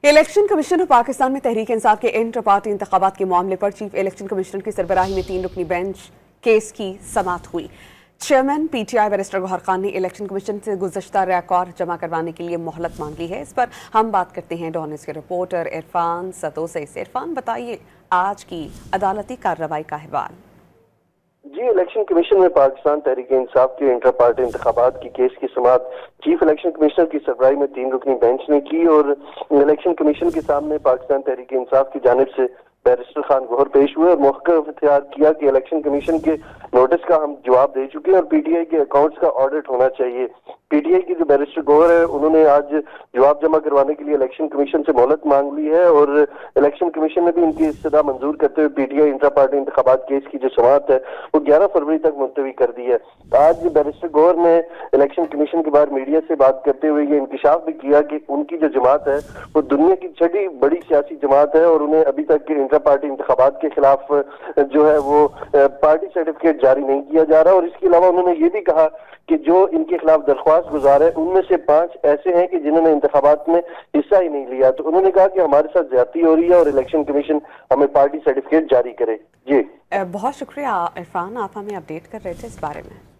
Election commission Pakistan में तहरीक इंसाफ के inter party इंतखाबात के मामले पर चीफ इलेक्शन कमिश्नर की सरबराही में 3 रुकनी बेंच केस की समाअत हुई। चेयरमैन पीटीआई बैरिस्टर गौहर खान ने इलेक्शन कमीशन से गुज़श्ता रिकॉर्ड जमा करवाने के लिए मोहलत मांगी है। इस पर हम बात करते हैं डॉन न्यूज़ के रिपोर्टर इरफान सतो से। इरफान, बताइए आज की अदालती कार्रवाई का अहवाल। जी, इलेक्शन कमीशन में पाकिस्तान तहरीक इंसाफ के इंटर पार्टी इंतखाबात की केस की समाअत चीफ इलेक्शन कमिश्नर की सरबराही में 3 रुकनी बेंच ने की और इलेक्शन कमीशन के सामने पाकिस्तान तहरीक इंसाफ की जानिब से बैरिस्टर खान गौहर पेश हुए और मौक़िफ़ इख्तियार किया कि इलेक्शन कमीशन के नोटिस का हम जवाब दे चुके हैं और पीटीआई के अकाउंट्स का ऑडिट होना चाहिए। पीटीआई की जो बैरिस्टर गौहर है उन्होंने आज जवाब जमा करवाने के लिए इलेक्शन कमीशन से मोहलत मांग ली है और इलेक्शन कमीशन ने भी इनकी इस्तदा मंजूर करते हुए पीटीआई इंटर पार्टी इंतखाबात केस की जो समाअत है वो 11 फरवरी तक मुलतवी कर दी है। आज बैरिस्टर गौहर ने इलेक्शन कमीशन के बाहर मीडिया से बात करते हुए ये इंकशाफ भी किया कि उनकी जो जमात है वो दुनिया की छठी बड़ी सियासी जमात है और उन्हें अभी तक इंटर पार्टी इंतखाबात के खिलाफ जो है वो पार्टी सर्टिफिकेट जारी नहीं किया जा रहा। और इसके अलावा उन्होंने ये भी कहा कि जो इनके खिलाफ दरख्वास्त गुजार है उनमें से 5 ऐसे हैं कि जिन्होंने इंतखाबात में हिस्सा ही नहीं लिया। तो उन्होंने कहा कि हमारे साथ ज्यादती हो रही है और इलेक्शन कमीशन हमें पार्टी सर्टिफिकेट जारी करे। जी बहुत शुक्रिया इरफान, आप हमें अपडेट कर रहे थे इस बारे में।